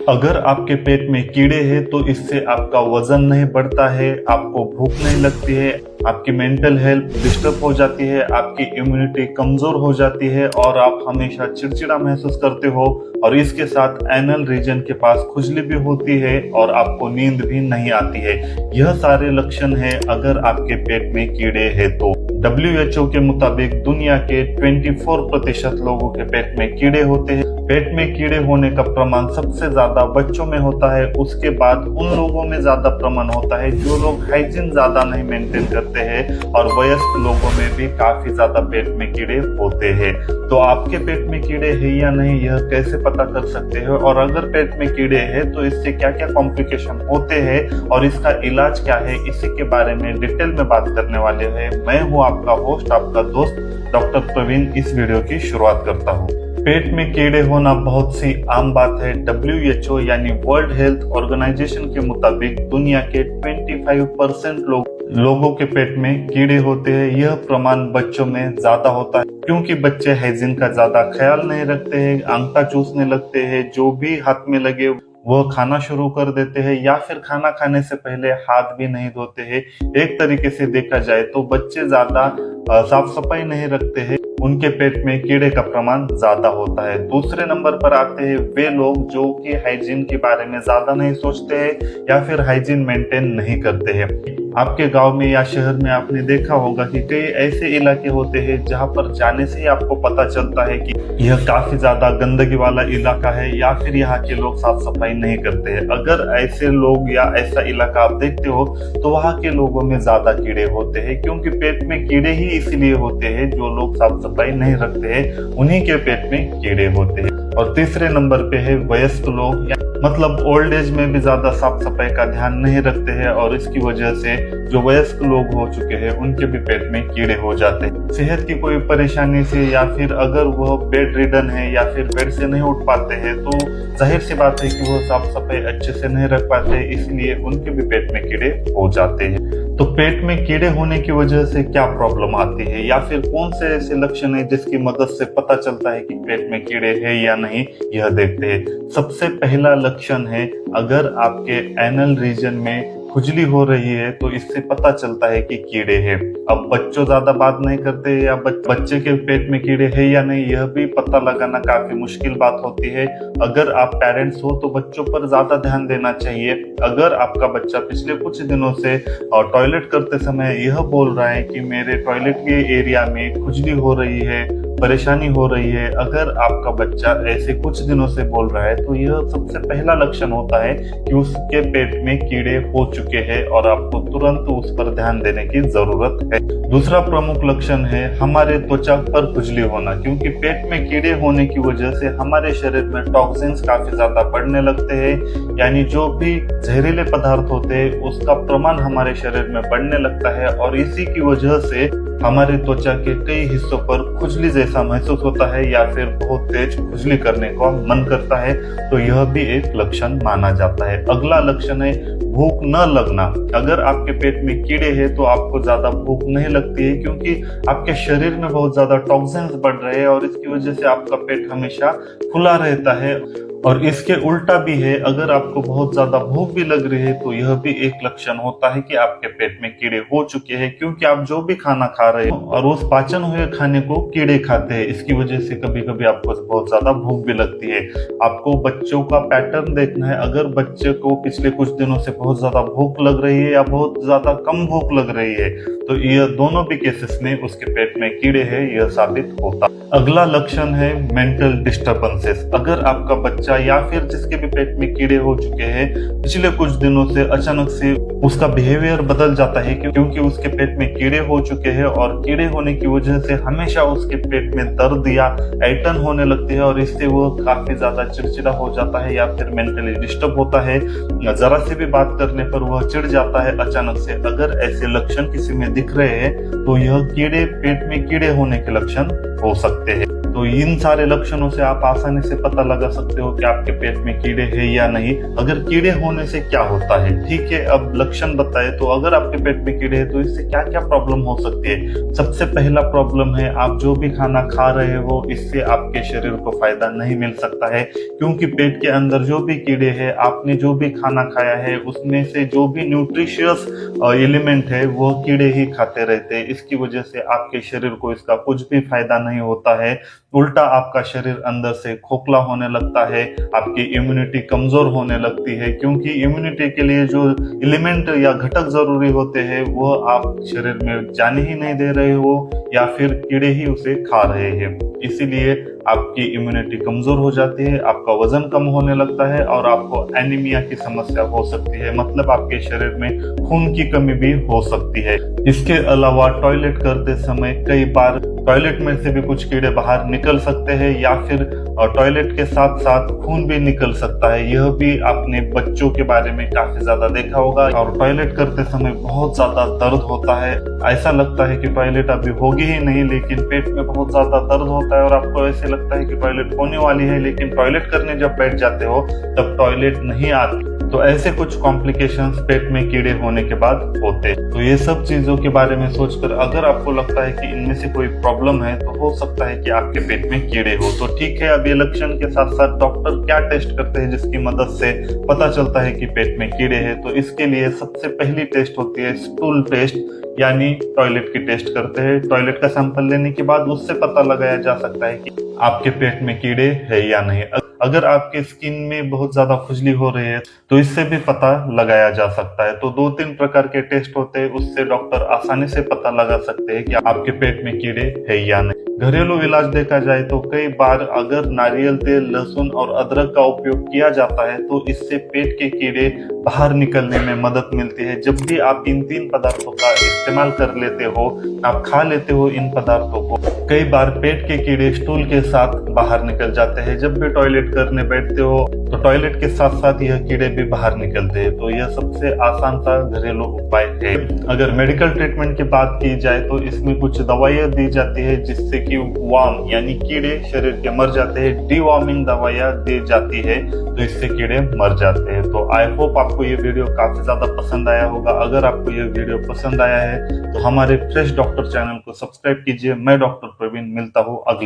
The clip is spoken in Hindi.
अगर आपके पेट में कीड़े हैं तो इससे आपका वजन नहीं बढ़ता है, आपको भूख नहीं लगती है, आपकी मेंटल हेल्थ डिस्टर्ब हो जाती है, आपकी इम्यूनिटी कमजोर हो जाती है और आप हमेशा चिड़चिड़ा महसूस करते हो। और इसके साथ एनल रीजन के पास खुजली भी होती है और आपको नींद भी नहीं आती है। यह सारे लक्षण हैं अगर आपके पेट में कीड़े हैं तो। WHO के मुताबिक दुनिया के 24% लोगों के पेट में कीड़े होते हैं। पेट में कीड़े होने का प्रमाण सबसे ज्यादा बच्चों में होता है, उसके बाद उन लोगों में ज्यादा प्रमाण होता है जो लोग हाइजीन ज्यादा नहीं मेंटेन करते हैं, और वयस्क लोगों में भी काफी ज्यादा पेट में कीड़े होते हैं। तो आपके पेट में कीड़े हैं या नहीं, यह कैसे पता कर सकते हो, और अगर पेट में कीड़े हैं तो इससे क्या क्या कॉम्प्लिकेशन होते हैं और इसका इलाज क्या है, इसी के बारे में डिटेल में बात करने वाले हैं। मैं हूँ आपका होस्ट, आपका दोस्त डॉक्टर प्रवीण। इस वीडियो की शुरुआत करता हूँ। पेट में कीड़े होना बहुत सी आम बात है। WHO यानी वर्ल्ड हेल्थ ऑर्गेनाइजेशन के मुताबिक दुनिया के 25% लोगों के पेट में कीड़े होते हैं। यह प्रमाण बच्चों में ज्यादा होता है क्योंकि बच्चे हाइजीन का ज्यादा ख्याल नहीं रखते हैं, अंगूठा चूसने लगते हैं, जो भी हाथ में लगे वह खाना शुरू कर देते हैं, या फिर खाना खाने से पहले हाथ भी नहीं धोते हैं। एक तरीके से देखा जाए तो बच्चे ज्यादा साफ सफाई नहीं रखते हैं, उनके पेट में कीड़े का प्रमाण ज्यादा होता है। दूसरे नंबर पर आते हैं वे लोग जो कि हाइजीन के बारे में ज्यादा नहीं सोचते हैं या फिर हाइजीन मेंटेन नहीं करते हैं। आपके गांव में या शहर में आपने देखा होगा कि कई ऐसे इलाके होते हैं जहां पर जाने से ही आपको पता चलता है कि यह काफी ज्यादा गंदगी वाला इलाका है या फिर यहाँ के लोग साफ सफाई नहीं करते हैं। अगर ऐसे लोग या ऐसा इलाका आप देखते हो तो वहाँ के लोगों में ज्यादा कीड़े होते हैं, क्योंकि पेट में कीड़े ही इसलिए होते हैं जो लोग साफ सफाई नहीं रखते हैं, उन्हीं के पेट में कीड़े होते हैं। और तीसरे नंबर पे है वयस्क लोग, मतलब ओल्ड एज में भी ज्यादा साफ सफाई का ध्यान नहीं रखते हैं, और इसकी वजह से जो वयस्क लोग हो चुके हैं उनके भी पेट में कीड़े हो जाते हैं। सेहत की कोई परेशानी से या फिर अगर वह बेड रिडन है या फिर बेड से नहीं उठ पाते हैं तो जाहिर सी बात है कि वो साफ सफाई अच्छे से नहीं रख पाते, इसलिए उनके भी पेट में कीड़े हो जाते हैं। तो पेट में कीड़े होने की वजह से क्या प्रॉब्लम आती है या फिर कौन से ऐसे लक्षण है जिसकी मदद से पता चलता है कि पेट में कीड़े हैं या नहीं, यह देखते हैं। सबसे पहला लक्षण है अगर आपके एनल रीजन में खुजली हो रही है तो इससे पता चलता है कि कीड़े हैं। अब बच्चों ज्यादा बात नहीं करते या बच्चे के पेट में कीड़े हैं या नहीं, यह भी पता लगाना काफी मुश्किल बात होती है। अगर आप पेरेंट्स हो तो बच्चों पर ज्यादा ध्यान देना चाहिए। अगर आपका बच्चा पिछले कुछ दिनों से टॉयलेट करते समय यह बोल रहा है कि मेरे टॉयलेट के एरिया में खुजली हो रही है, परेशानी हो रही है, अगर आपका बच्चा ऐसे कुछ दिनों से बोल रहा है तो यह सबसे पहला लक्षण होता है कि उसके पेट में कीड़े हो चुके हैं और आपको तुरंत उस पर ध्यान देने की जरूरत है। दूसरा प्रमुख लक्षण है हमारे त्वचा पर खुजली होना, क्योंकि पेट में कीड़े होने की वजह से हमारे शरीर में टॉक्सिन्स काफी ज्यादा बढ़ने लगते हैं, यानी जो भी जहरीले पदार्थ होते हैं उसका प्रमाण हमारे शरीर में बढ़ने लगता है, और इसी की वजह से हमारे त्वचा के कई हिस्सों पर खुजली जैसा महसूस होता है या फिर बहुत तेज खुजली करने का मन करता है, तो यह भी एक लक्षण माना जाता है। अगला लक्षण है भूख न लगना। अगर आपके पेट में कीड़े हैं तो आपको ज्यादा भूख नहीं लगती है, क्योंकि आपके शरीर में बहुत ज्यादा टॉक्सिन्स बढ़ रहे हैं और इसकी वजह से आपका पेट हमेशा खुला रहता है। और इसके उल्टा भी है, अगर आपको बहुत ज्यादा भूख भी लग रही है तो यह भी एक लक्षण होता है कि आपके पेट में कीड़े हो चुके हैं, क्योंकि आप जो भी खाना खा रहे हो और उस पाचन हुए खाने को कीड़े खाते हैं। इसकी वजह से कभी कभी आपको बहुत ज्यादा भूख भी लगती है। आपको बच्चों का पैटर्न देखना है। अगर बच्चे को पिछले कुछ दिनों से बहुत ज्यादा भूख लग रही है या बहुत ज्यादा कम भूख लग रही है तो यह दोनों भी केसेस में उसके पेट में कीड़े हैं, यह साबित होता। अगला लक्षण है मेंटल डिस्टर्बेंसेस। अगर आपका बच्चा या फिर जिसके भी पेट में कीड़े हो चुके हैं पिछले कुछ दिनों से अचानक से उसका बिहेवियर बदल जाता है, क्योंकि उसके पेट में कीड़े हो चुके हैं, और कीड़े होने की वजह से हमेशा उसके पेट में दर्द या ऐंठन होने लगती है, और इससे वो काफी ज्यादा चिड़चिड़ा हो जाता है या फिर मेंटली डिस्टर्ब होता है। जरा से भी बात करने पर वह चिढ़ जाता है अचानक से। अगर ऐसे लक्षण किसी में दिख रहे हैं तो यह पेट में कीड़े होने के लक्षण हो सकते हैं। तो इन सारे लक्षणों से आप आसानी से पता लगा सकते हो कि आपके पेट में कीड़े हैं या नहीं। अगर कीड़े होने से क्या होता है, ठीक है, अब लक्षण बताए। तो अगर आपके पेट में कीड़े हैं तो इससे क्या क्या प्रॉब्लम हो सकती है। सबसे पहला प्रॉब्लम है, आप जो भी खाना खा रहे हो इससे आपके शरीर को फायदा नहीं मिल सकता है, क्योंकि पेट के अंदर जो भी कीड़े हैं, आपने जो भी खाना खाया है उसमें से जो भी न्यूट्रिशियस एलिमेंट है वो कीड़े ही खाते रहते हैं। इसकी वजह से आपके शरीर को इसका कुछ भी फायदा नहीं होता है। उल्टा आपका शरीर अंदर से खोखला होने लगता है, आपकी इम्यूनिटी कमजोर होने लगती है, क्योंकि इम्यूनिटी के लिए जो एलिमेंट या घटक जरूरी होते हैं वो आप शरीर में जाने ही नहीं दे रहे हो, या फिर कीड़े ही उसे खा रहे हैं। इसीलिए आपकी इम्यूनिटी कमजोर हो जाती है, आपका वजन कम होने लगता है और आपको एनीमिया की समस्या हो सकती है, मतलब आपके शरीर में खून की कमी भी हो सकती है। इसके अलावा टॉयलेट करते समय कई बार टॉयलेट में से भी कुछ कीड़े बाहर निकल सकते हैं, या फिर टॉयलेट के साथ साथ खून भी निकल सकता है। यह भी आपने बच्चों के बारे में काफी ज्यादा देखा होगा। और टॉयलेट करते समय बहुत ज्यादा दर्द होता है, ऐसा लगता है कि टॉयलेट अभी होगी ही नहीं, लेकिन पेट में बहुत ज्यादा दर्द होता है और आपको ऐसे लगता है कि टॉयलेट होने वाली है, लेकिन टॉयलेट करने जब बैठ जाते हो तब टॉयलेट नहीं आती। तो ऐसे कुछ कॉम्प्लिकेशंस पेट में कीड़े होने के बाद होते हैं। तो ये सब चीजों के बारे में सोचकर अगर आपको लगता है कि इनमें से कोई प्रॉब्लम है तो हो सकता है कि आपके पेट में कीड़े हो। तो ठीक है, अब ये लक्षण के साथ साथ डॉक्टर क्या टेस्ट करते हैं जिसकी मदद से पता चलता है कि पेट में कीड़े हैं। तो इसके लिए सबसे पहली टेस्ट होती है स्टूल टेस्ट, यानी टॉयलेट की टेस्ट करते हैं। टॉयलेट का सैंपल लेने के बाद उससे पता लगाया जा सकता है कि आपके पेट में कीड़े है या नहीं। अगर आपके स्किन में बहुत ज्यादा खुजली हो रही है तो इससे भी पता लगाया जा सकता है। तो 2-3 प्रकार के टेस्ट होते हैं, उससे डॉक्टर आसानी से पता लगा सकते हैं कि आपके पेट में कीड़े है या नहीं। घरेलू इलाज देखा जाए तो कई बार अगर नारियल तेल, लहसुन और अदरक का उपयोग किया जाता है तो इससे पेट के कीड़े बाहर निकलने में मदद मिलती है। जब भी आप इन 3 पदार्थों का इस्तेमाल कर लेते हो, आप खा लेते हो इन पदार्थों को, कई बार पेट के कीड़े स्टूल के साथ बाहर निकल जाते हैं। जब भी टॉयलेट करने बैठते हो तो टॉयलेट के साथ साथ यह कीड़े भी बाहर निकलते हैं। तो यह सबसे आसान सा घरेलू उपाय है। अगर मेडिकल ट्रीटमेंट की बात की जाए तो इसमें कुछ दवाइयां दी जाती है जिससे कि वार्म यानी कीड़े शरीर के मर जाते हैं। डीवार्मिंग दवाइयां दी जाती है तो इससे कीड़े मर जाते हैं। तो आई होप आपको ये वीडियो काफी ज्यादा पसंद आया होगा। अगर आपको ये वीडियो पसंद आया है तो हमारे फ्रेश डॉक्टर चैनल को सब्सक्राइब कीजिए। मैं डॉक्टर प्रवीण मिलता हूँ अगले